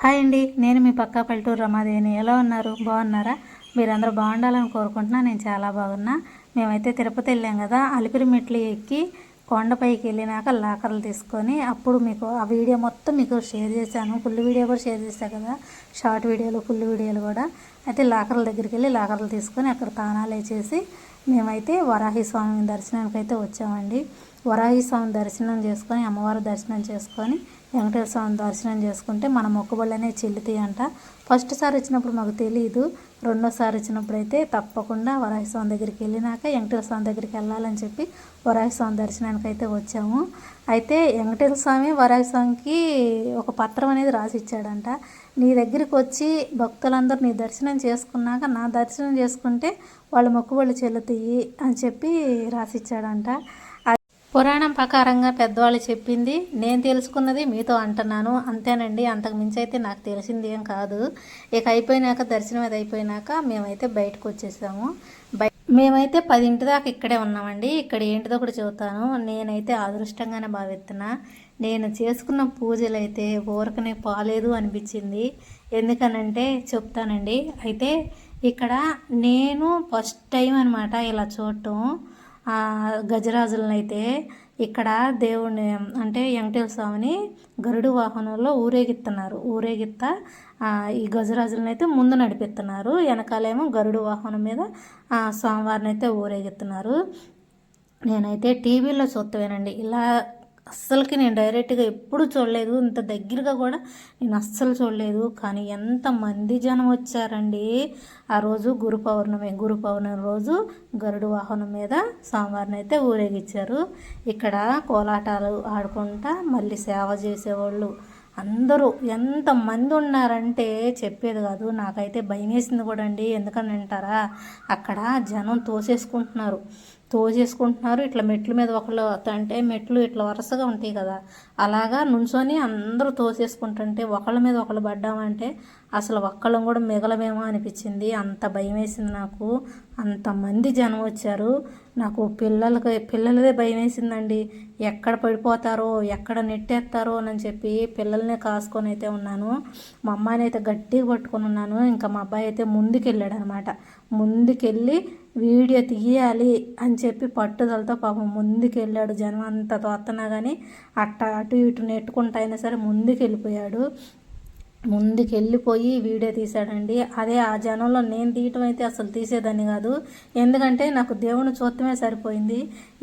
Hi అండి, నేను మీ పక్కా పల్లెటూరు రమాదేవిని. ఎలా ఉన్నారు? బాగున్నారా? మీరందరూ బాగుండాలని కోరుకుంటున్నా. నేను చాలా బాగున్నా. మేమైతే తిరుపతి వెళ్ళాం కదా, అలిపిరి మెట్లు ఎక్కి కొండపైకి వెళ్ళినాక లాకర్లు తీసుకొని అప్పుడు మీకు ఆ వీడియో మొత్తం మీకు షేర్ చేశాను. ఫుల్ వీడియో కూడా షేర్ చేశాను కదా, షార్ట్ వీడియోలు ఫుల్ వీడియోలు కూడా. అయితే లాకర్ల దగ్గరికి వెళ్ళి లాకర్లు తీసుకొని అక్కడ తానాలు వేసేసి మేమైతే వరాహి స్వామి దర్శనానికి అయితే వచ్చామండి. వరాహి స్వామి దర్శనం చేసుకొని, అమ్మవారి దర్శనం చేసుకొని, వెంకటేశ్వర స్వామి దర్శనం చేసుకుంటే మన మొక్కుబళ్ళనే చెల్లుతాయి అంట. ఫస్ట్ సారి వచ్చినప్పుడు మాకు తెలియదు, రెండోసారి వచ్చినప్పుడు అయితే తప్పకుండా వరాహి స్వామి దగ్గరికి వెళ్ళినాక వెంకటేశ్వర స్వామి దగ్గరికి వెళ్ళాలని చెప్పి వరాహి స్వామి దర్శనానికి అయితే వచ్చాము. అయితే వెంకటేశ్వర స్వామి వరాహి స్వామికి ఒక పత్రం అనేది రాసి ఇచ్చాడంట. నీ దగ్గరికి వచ్చి భక్తులందరూ నీ దర్శనం చేసుకున్నాక నా దర్శనం చేసుకుంటే వాళ్ళ మొక్కుబళ్ళు చెల్లుతాయి అని చెప్పి రాసిచ్చాడంట. పురాణం ప్రకారంగా పెద్దవాళ్ళు చెప్పింది నేను తెలుసుకున్నది మీతో అంటున్నాను, అంతేనండి. అంతకు మించి అయితే నాకు తెలిసింది ఏం కాదు. ఇక అయిపోయినాక దర్శనం అది అయిపోయినాక మేమైతే బయటకు వచ్చేసాము. మేమైతే 10 దాకా ఇక్కడే ఉన్నామండి. ఇక్కడ ఏంటిదో కూడా చెబుతాను. నేనైతే అదృష్టంగానే భావిస్తున్నా. నేను చేసుకున్న పూజలు అయితే ఊరకనే పోలేదు అనిపించింది. ఎందుకనంటే చెప్తానండి. అయితే ఇక్కడ నేను ఫస్ట్ టైం అనమాట ఇలా చూడటం. గజరాజులను అయితే ఇక్కడ దేవుని అంటే వెంకటేశ్వర స్వామిని గరుడు వాహనంలో ఊరేగిత్తా ఈ గజరాజులను అయితే ముందు నడిపిస్తున్నారు, వెనకాలేమో గరుడు వాహనం మీద స్వామివారిని అయితే ఊరేగిస్తున్నారు. నేనైతే టీవీలో చూస్తావేనండి, ఇలా అస్సలకి నేను డైరెక్ట్గా ఎప్పుడు చూడలేదు, ఇంత దగ్గరగా కూడా నేను అస్సలు చూడలేదు. కానీ ఎంతమంది జనం వచ్చారండి ఆ రోజు. గురు పౌర్ణమి రోజు గరుడు వాహనం మీద స్వామివారిని అయితే ఊరేగించారు. ఇక్కడ కోలాటాలు ఆడుకుంటా మళ్ళీ సేవ చేసేవాళ్ళు అందరూ ఎంతమంది ఉన్నారంటే చెప్పేది కాదు. నాకైతే భయం వేసింది కూడా అండి. ఎందుకని అంటారా, అక్కడ జనం తోసేసుకుంటున్నారు. ఇట్లా మెట్ల మీద ఒకళ్ళు అంటే మెట్లు ఇట్లా వరుసగా ఉంటాయి కదా, అలాగా నుంచొని అందరూ తోసేసుకుంటుంటే ఒకళ్ళ మీద ఒకళ్ళు పడ్డామంటే అసలు ఒక్కళ్ళం కూడా మిగలమేమో అనిపించింది. అంత భయం వేసింది నాకు. అంతమంది జనం వచ్చారు. నాకు పిల్లలదే భయం వేసిందండి. ఎక్కడ పడిపోతారో ఎక్కడ నెట్టేస్తారో అని చెప్పి పిల్లల్నే కాసుకొని అయితే ఉన్నాను. మా అమ్మాయిని అయితే గట్టిగా పట్టుకొని ఉన్నాను. ఇంకా మా అబ్బాయి అయితే ముందుకెళ్ళాడు అనమాట. ముందుకెళ్ళి వీడియో తీయాలి అని చెప్పి పట్టుదలతో పాపం ముందుకెళ్ళాడు. జనం అంతా తోస్తున్నా కానీ అటు ఇటు నెట్టుకుంటా అయినా సరే ముందుకెళ్ళిపోయాడు. ముందుకెళ్ళిపోయి వీడియో తీశాడండి. అదే ఆ జనంలో నేను తీయటం అయితే అసలు తీసేదాన్ని కాదు. ఎందుకంటే నాకు దేవుని చూడటమే సరిపోయింది.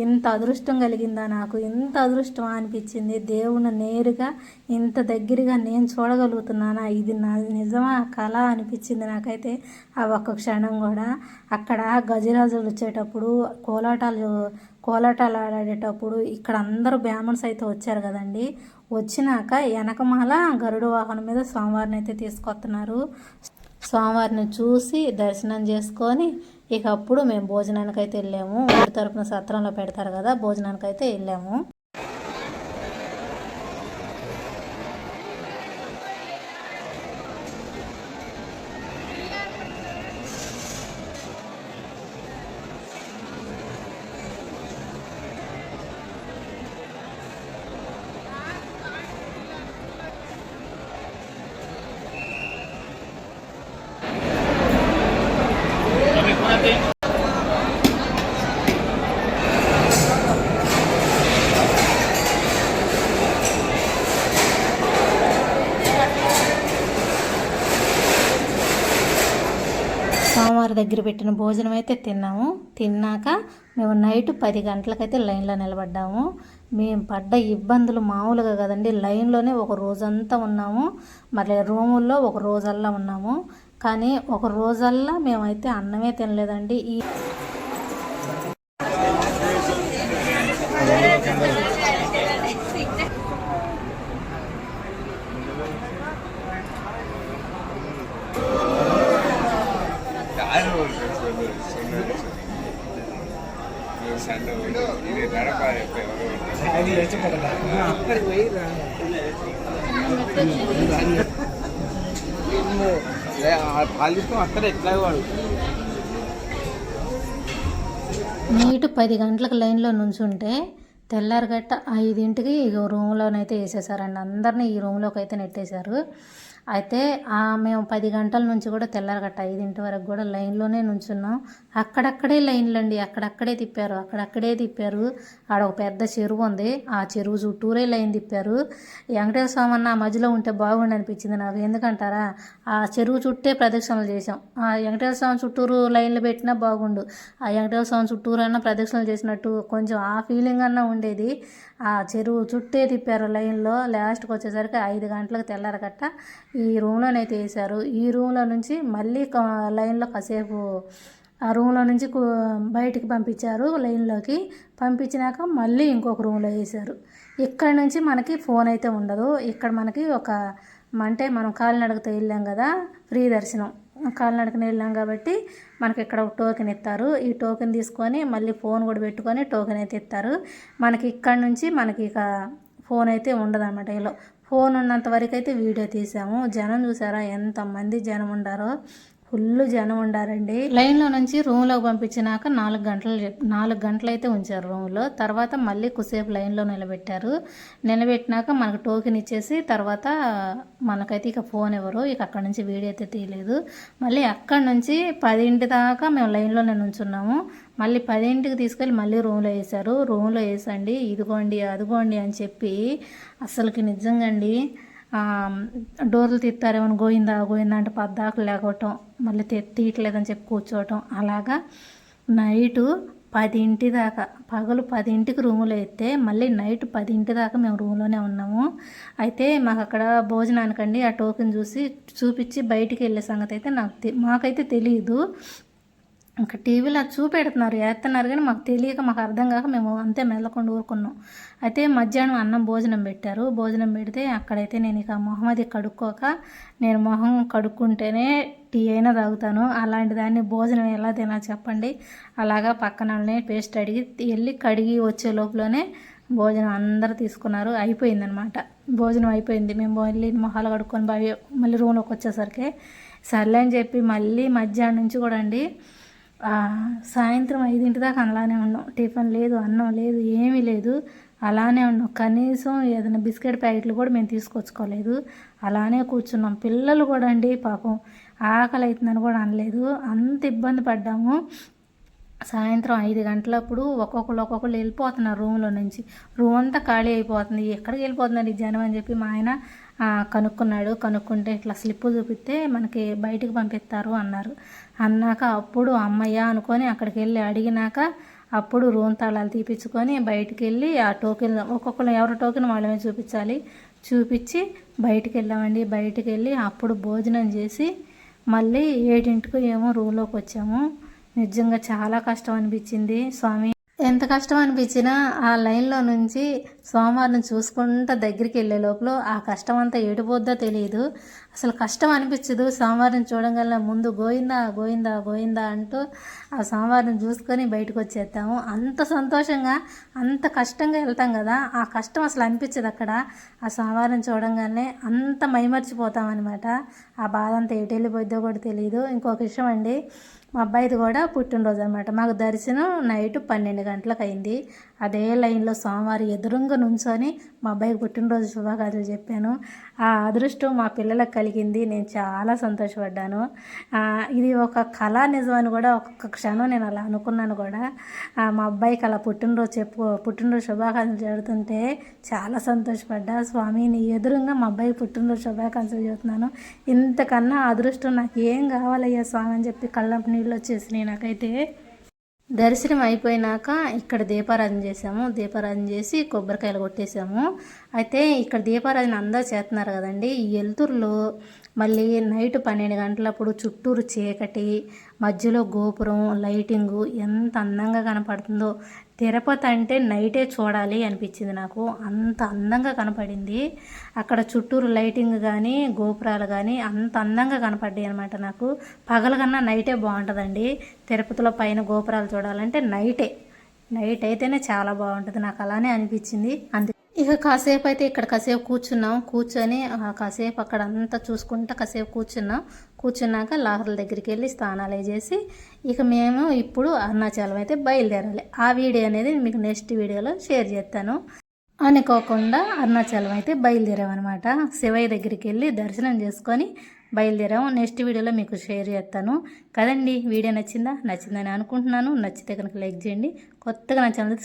ఇంత అదృష్టం కలిగిందా నాకు, ఇంత అదృష్టమా అనిపించింది. దేవుని నేరుగా ఇంత దగ్గరగా నేను చూడగలుగుతున్నానా, ఇది నా నిజమా కళ అనిపించింది నాకైతే ఆ ఒక్క క్షణం కూడా. అక్కడ గజరాజులు వచ్చేటప్పుడు కోలాటాలు ఆడేటప్పుడు ఇక్కడ అందరూ బ్రాహ్మణ్స్ అయితే వచ్చారు కదండి. వచ్చినాక వెనకమాల గరుడు వాహనం మీద స్వామివారిని అయితే తీసుకొస్తున్నారు. స్వామివారిని చూసి దర్శనం చేసుకొని ఇక అప్పుడు మేము భోజనానికి అయితే వెళ్ళాము. ఊరి తరపున సత్రంలో పెడతారు కదా, భోజనానికి అయితే వెళ్ళాము. స్వామివారి దగ్గర పెట్టిన భోజనం అయితే తిన్నాము. తిన్నాక మేము నైట్ 10 గంటలకైతే లైన్లో నిలబడ్డాము. మేము పడ్డ ఇబ్బందులు మామూలుగా కదండి. లైన్లోనే ఒక రోజంతా ఉన్నాము, మళ్ళీ రూముల్లో ఒక రోజల్లా ఉన్నాము. కానీ ఒక రోజల్లా మేమైతే అన్నమే తినలేదండి. నైట్ 10 గంటలకు లైన్లో నుంచుంటే తెల్లారగట్ట 5ంటికి రూమ్లోనైతే వేసేసారండి. అందరినీ ఈ రూమ్లోకి అయితే నెట్టేశారు. అయితే మేము 10 గంటల నుంచి కూడా తెల్లారగట్ట 5 వరకు కూడా లైన్లోనే నుంచున్నాం. అక్కడక్కడే లైన్లండి, అక్కడక్కడే తిప్పారు, ఆడ ఒక పెద్ద చెరువు ఉంది, ఆ చెరువు చుట్టూరే లైన్ తిప్పారు. వెంకటేశ్వర స్వామి అన్న మధ్యలో ఉంటే బాగుండి అనిపించింది నాకు. ఎందుకంటారా, ఆ చెరువు చుట్టే ప్రదక్షిణలు చేసాం. ఆ వెంకటేశ్వర స్వామి చుట్టూరు లైన్లు పెట్టినా బాగుండు, ఆ వెంకటేశ్వర స్వామి చుట్టూరు అన్న ప్రదక్షిణలు చేసినట్టు కొంచెం ఆ ఫీలింగ్ అన్నా ఉండేది. ఆ చెరువు చుట్టే తిప్పారు లైన్లో. లాస్ట్కి వచ్చేసరికి 5 గంటలకు తెల్లారగట్ట ఈ రూమ్లోనైతే వేశారు. ఈ రూమ్లో నుంచి మళ్ళీ లైన్లో కాసేపు ఆ రూమ్లో నుంచి బయటికి పంపించారు. లైన్లోకి పంపించినాక మళ్ళీ ఇంకొక రూమ్లో వేశారు. ఇక్కడ నుంచి మనకి ఫోన్ అయితే ఉండదు. ఇక్కడ మనకి అంటే మనం కాలినడకతో వెళ్ళాం కదా, ఫ్రీ దర్శనం, కాలినడకన వెళ్ళాం కాబట్టి మనకి ఇక్కడ ఒక టోకెన్ ఇస్తారు. ఈ టోకెన్ తీసుకొని మళ్ళీ ఫోన్ కూడా పెట్టుకొని టోకెన్ అయితే ఇస్తారు. మనకి ఇక్కడ నుంచి మనకి ఇక ఫోన్ అయితే ఉండదు అన్నమాట. ఇలా ఫోన్ ఉన్నంత వరకు అయితే వీడియో తీసాము. జనం చూసారా ఎంతమంది జనం ఉండారో, ఫుల్ జనం ఉండారండి. లైన్లో నుంచి రూమ్లోకి పంపించినాక 4 గంటలు అయితే ఉంచారు రూమ్లో. తర్వాత మళ్ళీ కొద్దిసేపు లైన్లో నిలబెట్టినాక మనకు టోకెన్ ఇచ్చేసి తర్వాత మనకైతే ఇక ఫోన్ ఎవరు, ఇక అక్కడ నుంచి వీడియో అయితే తీయలేదు. మళ్ళీ అక్కడ నుంచి 10 దాకా మేము లైన్లోనే నుంచున్నాము. మళ్ళీ 10కి తీసుకెళ్ళి మళ్ళీ రూమ్లో వేశారు. రూమ్లో వేసండి, ఇదిగోండి అదిగోండి అని చెప్పి అసలుకి నిజంగా అండి డోర్లు తీస్తారేమో గోయిందా అంటే పద్దాకులు లేకపోవటం, మళ్ళీ తీయట్లేదని చెప్పి కూర్చోవటం. అలాగా నైటు 10 దాకా, పగలు 10కి రూములో అయితే మళ్ళీ నైట్ 10 దాకా మేము రూమ్లోనే ఉన్నాము. అయితే మాకు అక్కడ భోజనానికండి ఆ టోకెన్ చూపించి బయటికి వెళ్ళే సంగతి అయితే మాకైతే తెలియదు. ఇంకా టీవీలో చూపెడుతున్నారు, వేస్తున్నారు, కానీ మాకు తెలియక, మాకు అర్థం కాక మేము అంతే మెల్లకుండా ఊరుకున్నాం. అయితే మధ్యాహ్నం అన్నం భోజనం పెట్టారు. భోజనం పెడితే అక్కడైతే నేను ఇక మొహం అది కడుక్కోక, నేను మొహం కడుక్కుంటేనే టీ అయినా తాగుతాను, అలాంటి దాన్ని భోజనం ఎలా తినా చెప్పండి. అలాగా పక్కననే పేస్ట్ వెళ్ళి కడిగి వచ్చే లోపలనే భోజనం అందరూ తీసుకున్నారు. అయిపోయిందనమాట, భోజనం అయిపోయింది. మేము వెళ్ళి మొహాలు కడుక్కొని మళ్ళీ రూమ్లోకి వచ్చేసరికి సర్లే అని చెప్పి మళ్ళీ మధ్యాహ్నం నుంచి కూడా అండి సాయంత్రం 5 దాకా అలానే ఉన్నాం. టిఫిన్ లేదు, అన్నం లేదు, ఏమీ లేదు, అలానే ఉన్నాం. కనీసం ఏదైనా బిస్కెట్ ప్యాకెట్లు కూడా మేము తీసుకొచ్చుకోలేదు, అలానే కూర్చున్నాం. పిల్లలు కూడా అండి పాపం ఆకలి అవుతుందని కూడా అనలేదు, అంత ఇబ్బంది పడ్డాము. సాయంత్రం 5 గంటలప్పుడు ఒక్కొక్కరు వెళ్ళిపోతున్నారు రూమ్లో నుంచి. రూమ్ అంతా ఖాళీ అయిపోతుంది, ఎక్కడికి వెళ్ళిపోతున్నారు ఈ జనం అని చెప్పి మా ఆయన కనుక్కుంటే ఇట్లా స్లిప్ చూపిస్తే మనకి బయటికి పంపిస్తారు అన్నాక అప్పుడు అమ్మయ్య అనుకొని అక్కడికి వెళ్ళి అడిగినాక అప్పుడు రూమ్ తాళాలు తీపించుకొని బయటికి వెళ్ళి ఆ టోకెన్ ఒక్కొక్కరు ఎవరి టోకెన్ వాళ్ళమే చూపించి బయటికి వెళ్ళామండి. బయటికి వెళ్ళి అప్పుడు భోజనం చేసి మళ్ళీ 7కి ఏమో రూమ్లోకి వచ్చాము. నిజంగా చాలా కష్టం అనిపించింది. స్వామి ఎంత కష్టం అనిపించినా ఆ లైన్లో నుంచి స్వామివారిని చూసుకుంటూ దగ్గరికి వెళ్ళే లోపల ఆ కష్టం అంతా ఏడిపోద్దో తెలియదు. అసలు కష్టం అనిపించదు. స్వామివారిని చూడగల ముందు గోయిందా గోయిందా గోయిందా అంటూ ఆ స్వామివారిని చూసుకొని బయటకు వచ్చేస్తాము. అంత సంతోషంగా అంత కష్టంగా వెళ్తాం కదా, ఆ కష్టం అసలు అనిపించదు అక్కడ. ఆ స్వామివారిని చూడంగానే అంత మైమర్చిపోతాం అనమాట. ఆ బాధ అంతా ఎటు వెళ్ళిపోద్దో కూడా తెలియదు. ఇంకొక విషయం అండి, మా అబ్బాయిది కూడా పుట్టినరోజు అనమాట. మాకు దర్శనం నైట్ 12 గంటలకు అయింది. అదే లైన్లో స్వామివారి ఎదురుగా నుంచొని మా అబ్బాయికి పుట్టినరోజు శుభాకాంక్షలు చెప్పాను. ఆ అదృష్టం మా పిల్లలకు కలిగింది. నేను చాలా సంతోషపడ్డాను. ఇది ఒక కళా నిజమని కూడా ఒక్కొక్క క్షణం నేను అలా అనుకున్నాను కూడా. మా అబ్బాయికి అలా పుట్టినరోజు శుభాకాంక్షలు చెబుతుంటే చాలా సంతోషపడ్డా. స్వామి నీ ఎదురుగా మా అబ్బాయికి పుట్టినరోజు శుభాకాంక్షలు చెబుతున్నాను, ఇంతకన్నా అదృష్టం నాకు ఏం కావాలయ్యా స్వామి అని చెప్పి కళ్ళంపు నీళ్ళు వచ్చేసినాయి నాకైతే. దర్శనం అయిపోయినాక ఇక్కడ దీపారాధన చేసాము. దీపారాధన చేసి కొబ్బరికాయలు కొట్టేసాము. అయితే ఇక్కడ దీపారాధన అందరూ చేస్తున్నారు కదండి. ఈ వెలుతురులో మళ్ళీ నైట్ 12 గంటలప్పుడు చుట్టూరు చీకటి, మధ్యలో గోపురం లైటింగు ఎంత అందంగా కనపడుతుందో. తిరుపతి అంటే నైటే చూడాలి అనిపించింది నాకు, అంత అందంగా కనపడింది. అక్కడ చుట్టూరు లైటింగ్ కానీ గోపురాలు కానీ అంత అందంగా కనపడ్డాయి అనమాట. నాకు పగల కన్నా నైటే బాగుంటుందండి. తిరుపతిలో పైన గోపురాలు చూడాలంటే నైట్ అయితేనే చాలా బాగుంటుంది. నాకు అలానే అనిపించింది. అందుకే ఇక కాసేపు అయితే ఇక్కడ కాసేపు కూర్చొని కాసేపు అక్కడ అంతా చూసుకుంటా కాసేపు కూర్చున్నాక లాహర్ల దగ్గరికి వెళ్ళి స్నానాలు చేసి ఇక మేము ఇప్పుడు అరుణాచలం అయితే బయలుదేరాలి. ఆ వీడియో అనేది మీకు నెక్స్ట్ వీడియోలో షేర్ చేస్తాను. అనుకోకుండా అరుణాచలం అయితే బయలుదేరామన్నమాట. శివయ్య దగ్గరికి వెళ్ళి దర్శనం చేసుకొని బయలుదేరాము. నెక్స్ట్ వీడియోలో మీకు షేర్ చేస్తాను కదండి. వీడియో నచ్చిందని అనుకుంటున్నాను. నచ్చితే కనుక లైక్ చేయండి. కొత్తగా నా ఛానల్